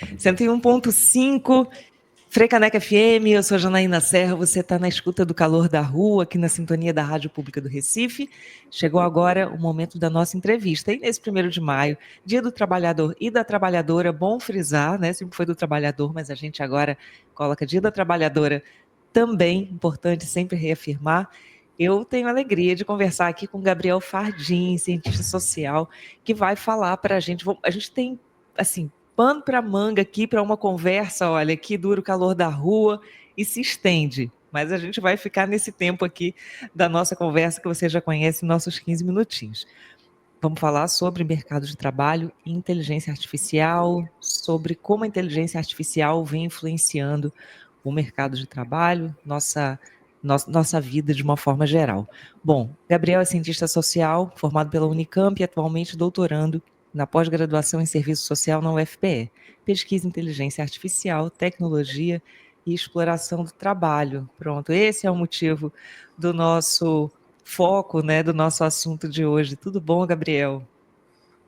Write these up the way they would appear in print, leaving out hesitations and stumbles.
101.5, Frecaneca FM, eu sou Janaína Serra, você está na escuta do Calor da Rua, aqui na sintonia da Rádio Pública do Recife. Chegou agora o momento da nossa entrevista. E nesse 1º de maio, Dia do Trabalhador e da Trabalhadora, bom frisar, né? Sempre foi do trabalhador, mas a gente agora coloca Dia da Trabalhadora também, importante sempre reafirmar. Eu tenho a alegria de conversar aqui com Gabriel Fardim, cientista social, que vai falar para a gente. A gente tem, assim, pano para manga aqui para uma conversa, olha, que dura o calor da rua e se estende. Mas a gente vai ficar nesse tempo aqui da nossa conversa que você já conhece, nossos 15 minutinhos. Vamos falar sobre mercado de trabalho e inteligência artificial, sobre como a inteligência artificial vem influenciando o mercado de trabalho, nossa vida de uma forma geral. Bom, Gabriel é cientista social, formado pela Unicamp e atualmente doutorando na pós-graduação em Serviço Social na UFPE. Pesquisa em inteligência artificial, tecnologia e exploração do trabalho. Pronto, esse é o motivo do nosso foco, né, do nosso assunto de hoje. Tudo bom, Gabriel?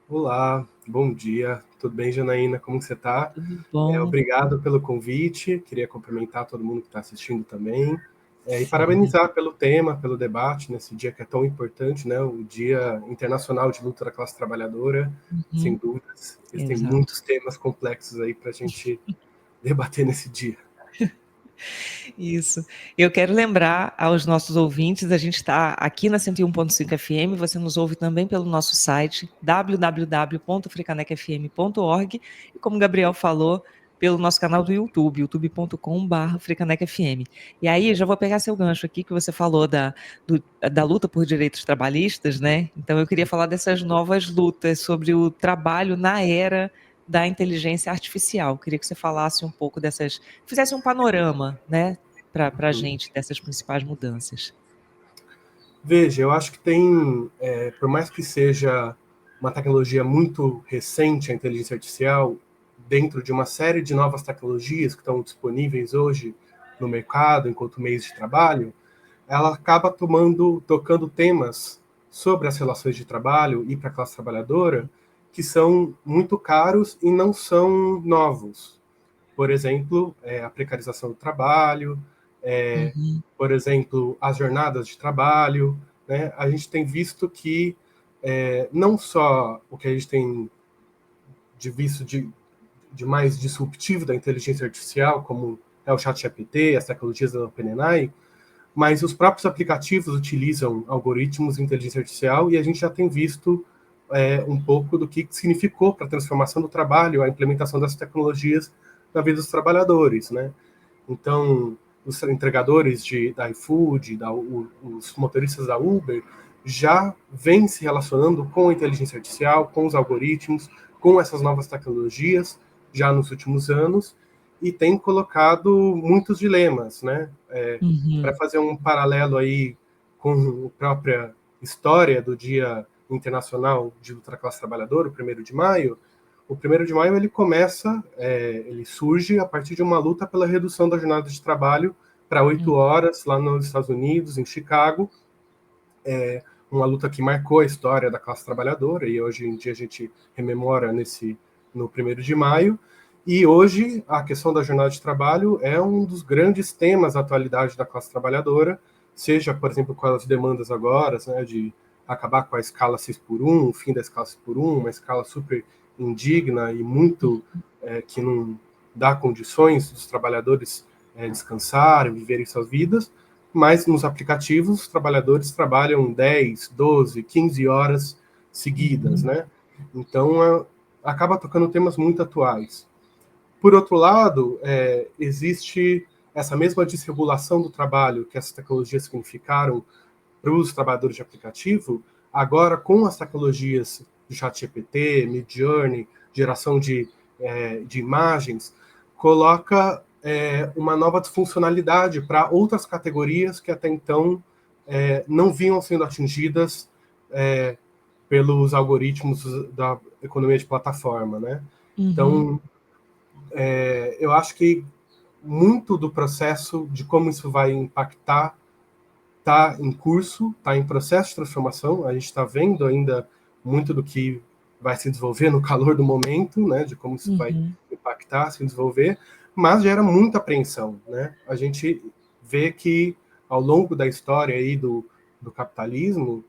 Olá, bom dia. Tudo bem, Janaína? Como você está? Tudo bom. Obrigado pelo convite. Queria cumprimentar todo mundo que está assistindo também. E Sim. parabenizar pelo tema, pelo debate nesse dia que é tão importante, né? O Dia Internacional de Luta da Classe Trabalhadora, sem dúvidas. Existem muitos temas complexos aí para a gente debater nesse dia. Isso. Eu quero lembrar aos nossos ouvintes, a gente está aqui na 101.5 FM, você nos ouve também pelo nosso site www.frecanecfm.org e, como o Gabriel falou, pelo nosso canal do YouTube, youtube.com/frecanecfm. E aí, já vou pegar seu gancho aqui, que você falou da luta por direitos trabalhistas, né? Então, eu queria falar dessas novas lutas sobre o trabalho na era da inteligência artificial. Queria que você falasse um pouco fizesse um panorama, né, para a gente dessas principais mudanças. Veja, eu acho que tem, por mais que seja uma tecnologia muito recente, a inteligência artificial, dentro de uma série de novas tecnologias que estão disponíveis hoje no mercado, enquanto meios de trabalho, ela acaba tocando temas sobre as relações de trabalho e para a classe trabalhadora que são muito caros e não são novos. Por exemplo, a precarização do trabalho, por exemplo, as jornadas de trabalho, né? A gente tem visto que não só o que a gente tem visto de mais disruptivo da inteligência artificial, como é o ChatGPT, as tecnologias da OpenAI, mas os próprios aplicativos utilizam algoritmos de inteligência artificial e a gente já tem visto um pouco do que significou para a transformação do trabalho, a implementação dessas tecnologias na vida dos trabalhadores, né? Então, os entregadores da iFood, os motoristas da Uber, já vêm se relacionando com a inteligência artificial, com os algoritmos, com essas novas tecnologias, já nos últimos anos, e tem colocado muitos dilemas, né? Para fazer um paralelo aí com a própria história do Dia Internacional de Luta da Classe Trabalhadora, o 1º de maio, o 1º de maio ele começa, ele surge a partir de uma luta pela redução da jornada de trabalho para 8 horas lá nos Estados Unidos, em Chicago, uma luta que marcou a história da classe trabalhadora e hoje em dia a gente rememora no 1º de maio. E hoje a questão da jornada de trabalho é um dos grandes temas da atualidade da classe trabalhadora, seja, por exemplo, com as demandas agora, né, de acabar com a escala 6x1, o fim da escala 6x1, uma escala super indigna e muito que não dá condições dos trabalhadores descansarem, viverem suas vidas, mas nos aplicativos os trabalhadores trabalham 10, 12, 15 horas seguidas, né? Então acaba tocando temas muito atuais. Por outro lado, existe essa mesma desregulação do trabalho que essas tecnologias significaram para os trabalhadores de aplicativo, agora com as tecnologias do ChatGPT, Midjourney, geração de imagens, coloca uma nova funcionalidade para outras categorias que até então não vinham sendo atingidas pelos algoritmos da economia de plataforma, né? Então, eu acho que muito do processo de como isso vai impactar está em curso, está em processo de transformação. A gente está vendo ainda muito do que vai se desenvolver no calor do momento, né, de como isso vai impactar aproveitar, se desenvolver, mas gera muita apreensão, né? A gente vê que, ao longo da história aí do capitalismo,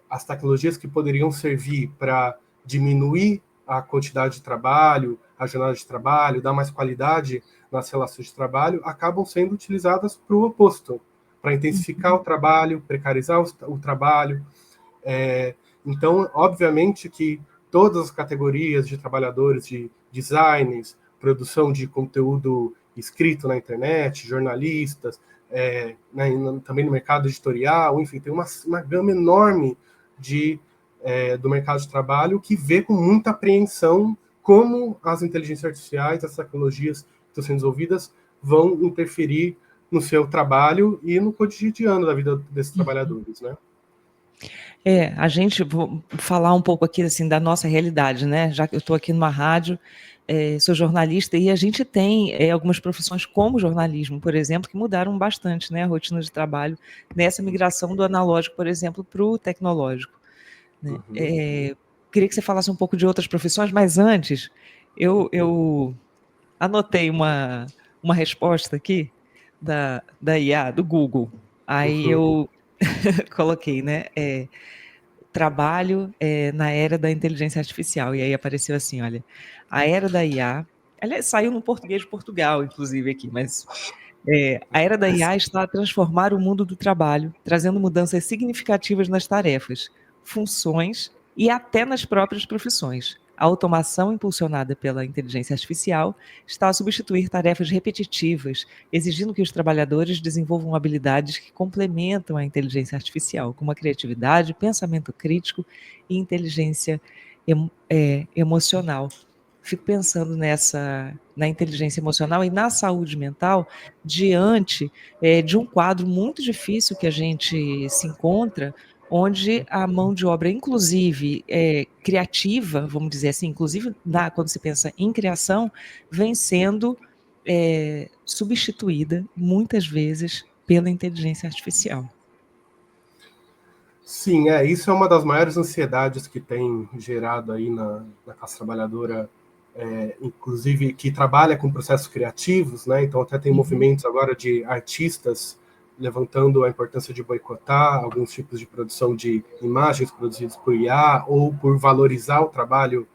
as tecnologias que poderiam servir para diminuir a quantidade de trabalho, a jornada de trabalho, dar mais qualidade nas relações de trabalho, acabam sendo utilizadas para o oposto, para intensificar o trabalho, precarizar o trabalho. Então, obviamente que todas as categorias de trabalhadores, de designers, produção de conteúdo escrito na internet, jornalistas, né, também no mercado editorial, enfim, tem uma gama enorme do mercado de trabalho que vê com muita apreensão como as inteligências artificiais, as tecnologias que estão sendo desenvolvidas vão interferir no seu trabalho e no cotidiano da vida desses trabalhadores, né? A gente, vou falar um pouco aqui assim, da nossa realidade, né? Já que eu estou aqui numa rádio, sou jornalista, e a gente tem algumas profissões como jornalismo, por exemplo, que mudaram bastante, né, a rotina de trabalho nessa migração do analógico, por exemplo, para o tecnológico, né? Queria que você falasse um pouco de outras profissões, mas antes, eu anotei uma resposta aqui da IA, do Google. Aí eu coloquei, né? Trabalho na era da inteligência artificial. E aí apareceu assim, olha, a era da IA, aliás, saiu no português de Portugal, inclusive, aqui, mas a era da IA está a transformar o mundo do trabalho, trazendo mudanças significativas nas tarefas, funções e até nas próprias profissões. A automação impulsionada pela inteligência artificial está a substituir tarefas repetitivas, exigindo que os trabalhadores desenvolvam habilidades que complementam a inteligência artificial, como a criatividade, pensamento crítico e inteligência emocional. Fico pensando na inteligência emocional e na saúde mental diante de um quadro muito difícil que a gente se encontra, onde a mão de obra, inclusive criativa, vamos dizer assim, inclusive quando se pensa em criação, vem sendo substituída muitas vezes pela inteligência artificial. Sim, isso é uma das maiores ansiedades que tem gerado aí na classe trabalhadora, inclusive que trabalha com processos criativos, né? Então até tem movimentos agora de artistas levantando a importância de boicotar alguns tipos de produção de imagens produzidas por IA ou por valorizar o trabalho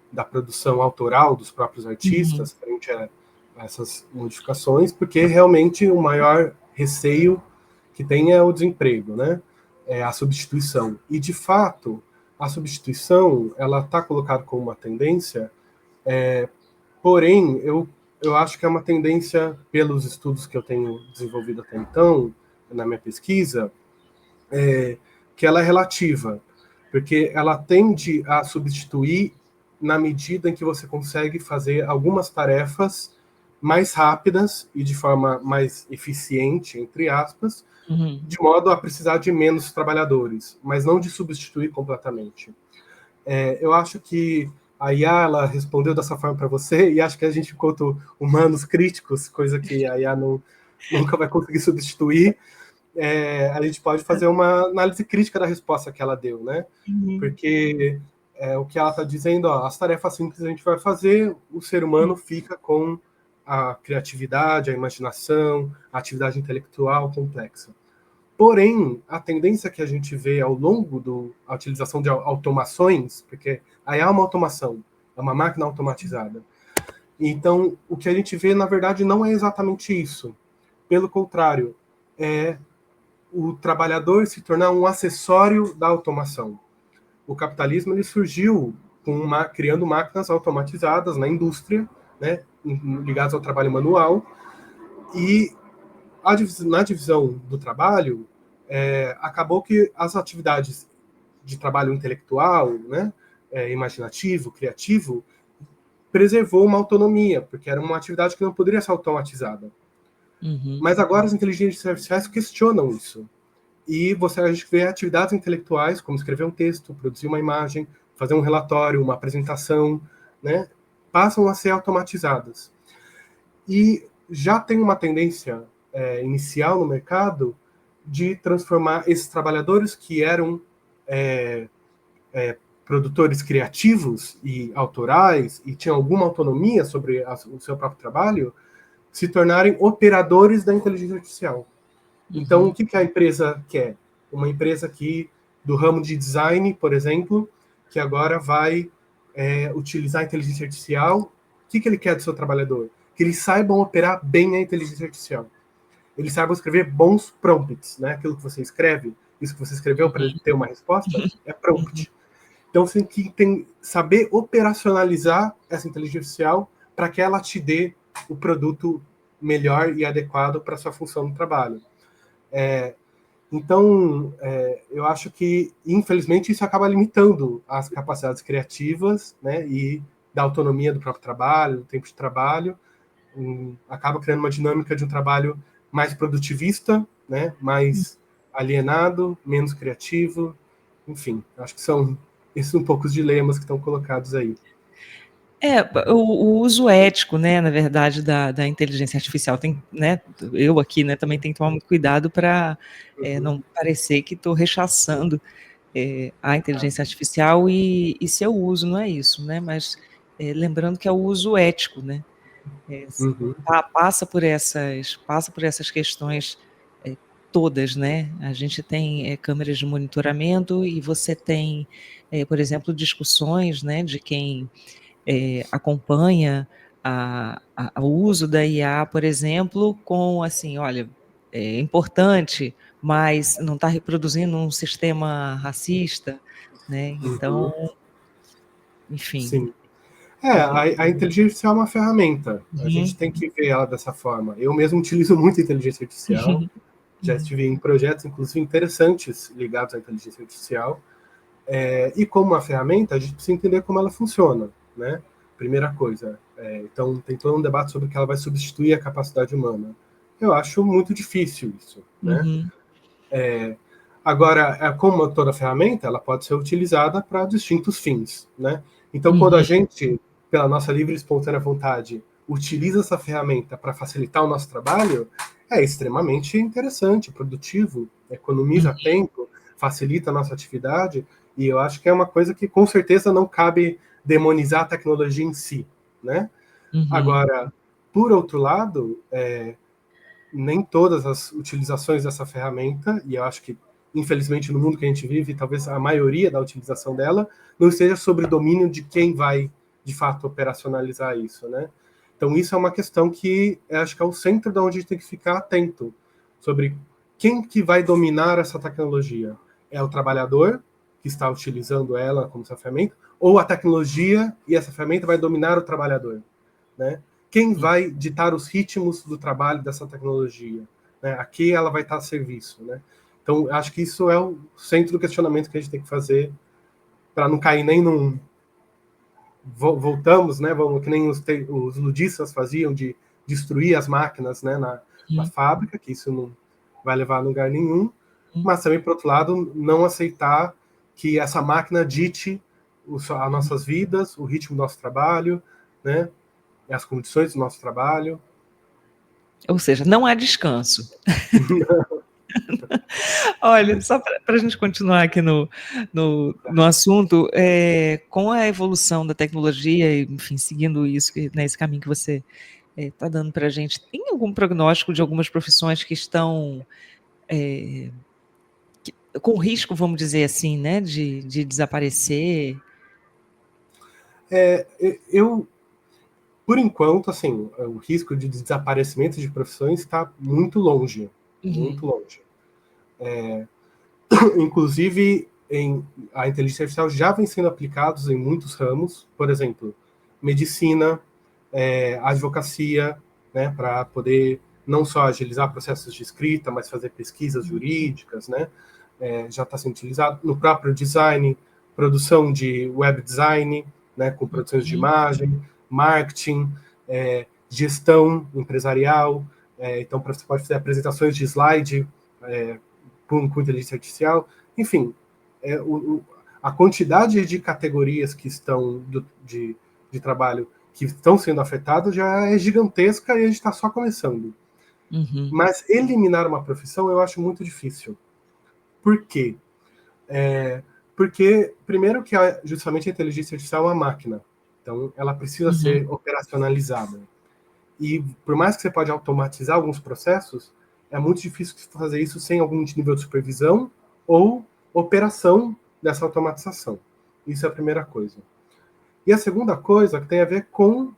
da produção autoral dos próprios artistas frente a essas modificações, porque realmente o maior receio que tem é o desemprego, né? A substituição. E, de fato, a substituição ela está colocada como uma tendência, porém, eu acho que é uma tendência, pelos estudos que eu tenho desenvolvido até então, na minha pesquisa, que ela é relativa, porque ela tende a substituir na medida em que você consegue fazer algumas tarefas mais rápidas e de forma mais eficiente, entre aspas, de modo a precisar de menos trabalhadores, mas não de substituir completamente. Eu acho que a IA ela respondeu dessa forma para você, e acho que a gente, enquanto humanos críticos, coisa que a IA nunca vai conseguir substituir, a gente pode fazer uma análise crítica da resposta que ela deu, né? Porque o que ela está dizendo, as tarefas simples a gente vai fazer, o ser humano fica com a criatividade, a imaginação, a atividade intelectual complexa. Porém, a tendência que a gente vê ao longo da utilização de automações, porque aí é uma automação, é uma máquina automatizada. Então, o que a gente vê, na verdade, não é exatamente isso. Pelo contrário, é o trabalhador se tornar um acessório da automação. O capitalismo ele surgiu criando máquinas automatizadas na indústria, né, ligadas ao trabalho manual, e na divisão do trabalho, acabou que as atividades de trabalho intelectual, né, imaginativo, criativo, preservou uma autonomia, porque era uma atividade que não poderia ser automatizada. Mas agora as inteligências artificiais questionam isso. E a gente vê atividades intelectuais, como escrever um texto, produzir uma imagem, fazer um relatório, uma apresentação, né, passam a ser automatizadas. E já tem uma tendência inicial no mercado de transformar esses trabalhadores que eram produtores criativos e autorais e tinham alguma autonomia sobre o seu próprio trabalho, se tornarem operadores da inteligência artificial. Então, o que a empresa quer? Uma empresa do ramo de design, por exemplo, que agora vai utilizar a inteligência artificial. O que ele quer do seu trabalhador? Que eles saibam operar bem a inteligência artificial. Eles saibam escrever bons prompts, né? Aquilo que você escreve, isso que você escreveu para ele ter uma resposta, é prompt. Então, você tem que saber operacionalizar essa inteligência artificial para que ela te dê o produto melhor e adequado para a sua função no trabalho. Então, eu acho que, infelizmente, isso acaba limitando as capacidades criativas, né, e da autonomia do próprio trabalho, do tempo de trabalho, acaba criando uma dinâmica de um trabalho mais produtivista, né, mais alienado, menos criativo, enfim, acho que são esses um pouco os dilemas que estão colocados aí. O uso ético, né, na verdade, da inteligência artificial tem, né, eu aqui, né, também tenho que tomar muito cuidado para não parecer que estou rechaçando a inteligência artificial e seu uso, não é isso, né, mas lembrando que é o uso ético, né, passa por essas questões todas, né, a gente tem câmeras de monitoramento e você tem, por exemplo, discussões, né, de quem acompanha o uso da IA, por exemplo, com assim, olha, é importante, mas não está reproduzindo um sistema racista, né? Então, enfim. Sim. A inteligência artificial é uma ferramenta. A gente tem que ver ela dessa forma. Eu mesmo utilizo muito inteligência artificial. Já estive em projetos, inclusive, interessantes ligados à inteligência artificial. E como uma ferramenta, a gente precisa entender como ela funciona, né? Primeira coisa. Então, tem todo um debate sobre que ela vai substituir a capacidade humana. Eu acho muito difícil isso, né? Agora, como toda ferramenta, ela pode ser utilizada para distintos fins, né? Então, quando a gente, pela nossa livre e espontânea vontade, utiliza essa ferramenta para facilitar o nosso trabalho, é extremamente interessante, produtivo, economiza tempo, facilita a nossa atividade, e eu acho que é uma coisa que, com certeza, não cabe demonizar a tecnologia em si, né? Agora, por outro lado, nem todas as utilizações dessa ferramenta, e eu acho que, infelizmente, no mundo que a gente vive, talvez a maioria da utilização dela não esteja sob o domínio de quem vai, de fato, operacionalizar isso, né? Então, isso é uma questão que eu acho que é o centro de onde a gente tem que ficar atento, sobre quem que vai dominar essa tecnologia. É o trabalhador, que está utilizando ela como essa ferramenta, ou a tecnologia e essa ferramenta vai dominar o trabalhador, né? Quem vai ditar os ritmos do trabalho dessa tecnologia, né? A que ela vai estar a serviço, né? Então, acho que isso é o centro do questionamento que a gente tem que fazer para não cair nem num... Voltamos, né? Que nem os ludistas faziam de destruir as máquinas, né? Na fábrica, que isso não vai levar a lugar nenhum, mas também, por outro lado, não aceitar que essa máquina dite as nossas vidas, o ritmo do nosso trabalho, né? As condições do nosso trabalho. Ou seja, não há descanso. Olha, só para a gente continuar aqui no assunto, com a evolução da tecnologia, enfim, seguindo isso, né, esse caminho que você está dando para a gente, tem algum prognóstico de algumas profissões que estão com risco, vamos dizer assim, né, de desaparecer? Por enquanto, assim, o risco de desaparecimento de profissões está muito longe, muito longe. Inclusive, a inteligência artificial já vem sendo aplicada em muitos ramos, por exemplo, medicina, advocacia, né, para poder não só agilizar processos de escrita, mas fazer pesquisas jurídicas, né, já está sendo utilizado no próprio design, produção de web design, né, com produções de imagem, marketing, gestão empresarial, então você pode fazer apresentações de slide com inteligência artificial, enfim, a quantidade de categorias que estão de trabalho que estão sendo afetadas já é gigantesca e a gente está só começando. Mas eliminar uma profissão eu acho muito difícil. Por quê? Porque, primeiro, que justamente a inteligência artificial é uma máquina. Então, ela precisa ser operacionalizada. E, por mais que você pode automatizar alguns processos, é muito difícil fazer isso sem algum nível de supervisão ou operação dessa automatização. Isso é a primeira coisa. E a segunda coisa que tem a ver com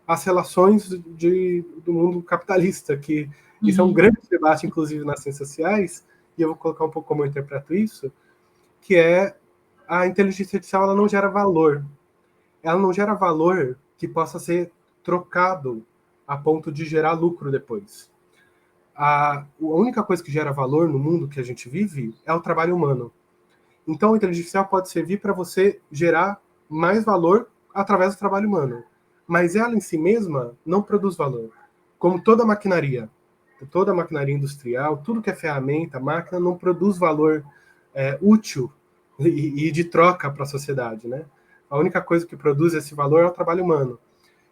as relações do mundo capitalista, que isso é um grande debate, inclusive, nas ciências sociais, e eu vou colocar um pouco como eu interpreto isso, que é a inteligência artificial, ela não gera valor. Ela não gera valor que possa ser trocado a ponto de gerar lucro depois. A única coisa que gera valor no mundo que a gente vive é o trabalho humano. Então, a inteligência artificial pode servir para você gerar mais valor através do trabalho humano. Mas ela em si mesma não produz valor. Como toda maquinaria industrial, tudo que é ferramenta, máquina, não produz valor útil e de troca para a sociedade, né? A única coisa que produz esse valor é o trabalho humano.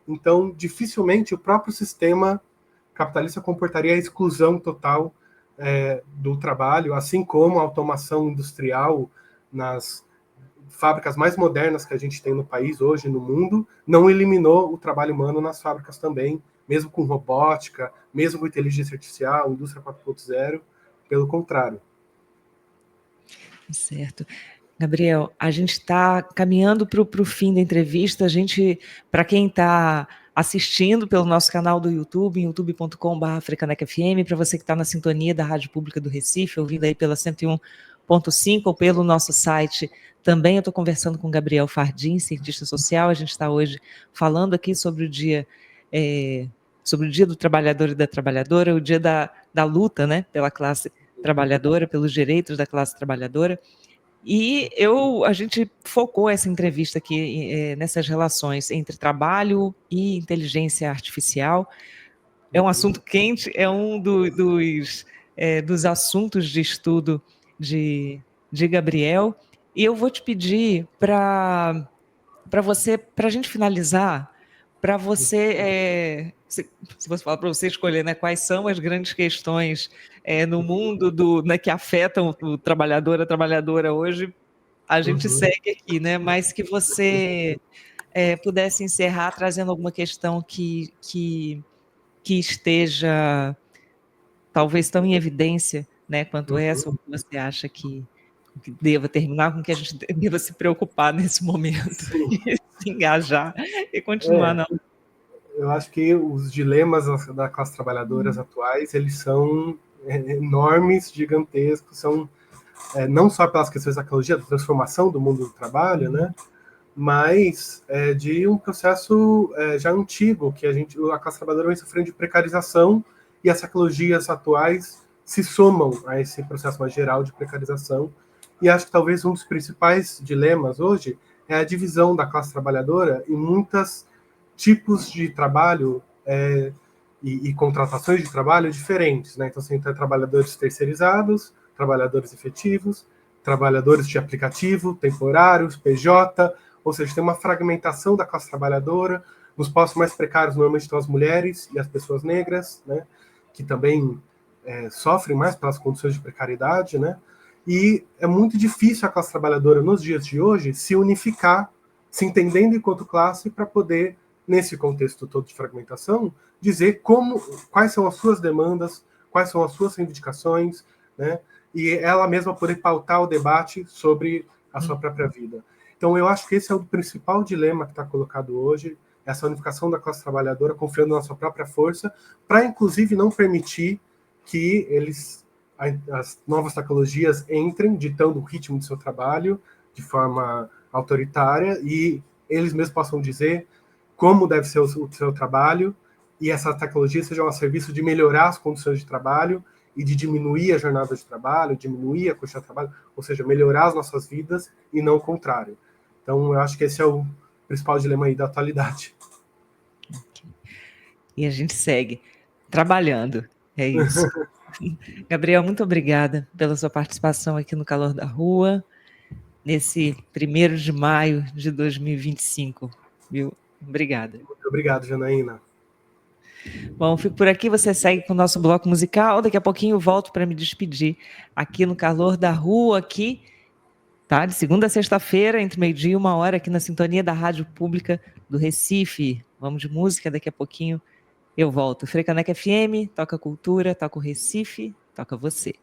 Então, dificilmente o próprio sistema capitalista comportaria a exclusão total do trabalho, assim como a automação industrial nas fábricas mais modernas que a gente tem no país hoje, no mundo, não eliminou o trabalho humano nas fábricas também, mesmo com robótica, mesmo com inteligência artificial, indústria 4.0, pelo contrário. Certo. Gabriel, a gente está caminhando para o fim da entrevista. Para quem está assistindo pelo nosso canal do YouTube, em youtube.com/frecanecfm, para você que está na sintonia da Rádio Pública do Recife, ouvindo aí pela 101.5 ou pelo nosso site, também eu estou conversando com Gabriel Fardim, cientista social. A gente está hoje falando aqui sobre o dia do trabalhador e da trabalhadora, o dia da luta, né, pela classe trabalhadora, pelos direitos da classe trabalhadora. E a gente focou essa entrevista aqui nessas relações entre trabalho e inteligência artificial. É um assunto quente, é um dos assuntos de estudo de Gabriel. E eu vou te pedir para você, para a gente finalizar, para você, se você falar para você escolher, né, quais são as grandes questões no mundo né, que afetam o trabalhador, a trabalhadora hoje, a gente segue aqui, né? Mas que você pudesse encerrar trazendo alguma questão que esteja talvez tão em evidência, né, quanto essa, ou que você acha que deva terminar, com que a gente deva se preocupar nesse momento, e se engajar e continuar na. Eu acho que os dilemas da classe trabalhadoras atuais, eles são enormes, gigantescos, são não só pelas questões da tecnologia, da transformação do mundo do trabalho, né, mas de um processo já antigo, que a classe trabalhadora vem sofrendo de precarização, e as tecnologias atuais se somam a esse processo mais geral de precarização. E acho que talvez um dos principais dilemas hoje é a divisão da classe trabalhadora em muitos tipos de trabalho e contratações de trabalho diferentes, né? Então, você tem trabalhadores terceirizados, trabalhadores efetivos, trabalhadores de aplicativo, temporários, PJ, ou seja, tem uma fragmentação da classe trabalhadora. Nos postos mais precários, normalmente estão as mulheres e as pessoas negras, né, que também sofrem mais pelas condições de precariedade, né? E é muito difícil a classe trabalhadora, nos dias de hoje, se unificar, se entendendo enquanto classe, para poder, nesse contexto todo de fragmentação, dizer quais são as suas demandas, quais são as suas reivindicações, né? E ela mesma poder pautar o debate sobre a sua própria vida. Então, eu acho que esse é o principal dilema que está colocado hoje, essa unificação da classe trabalhadora, confiando na sua própria força, para, inclusive, não permitir que as novas tecnologias entrem, ditando o ritmo do seu trabalho de forma autoritária, e eles mesmos possam dizer como deve ser o seu trabalho, e essa tecnologia seja a serviço de melhorar as condições de trabalho e de diminuir a jornada de trabalho, diminuir a quantidade de trabalho, ou seja, melhorar as nossas vidas e não o contrário. Então, eu acho que esse é o principal dilema aí da atualidade. E a gente segue trabalhando, é isso. Gabriel, muito obrigada pela sua participação aqui no Calor da Rua, nesse 1º de maio de 2025, viu? Obrigada. Muito obrigado, Janaína. Bom, fico por aqui, você segue com o nosso bloco musical, daqui a pouquinho eu volto para me despedir aqui no Calor da Rua, aqui Tá? De segunda a sexta-feira, entre meio-dia e 1h, aqui na sintonia da Rádio Pública do Recife. Vamos de música, daqui a pouquinho eu volto. Frecaneca FM, toca cultura, toca o Recife, toca você.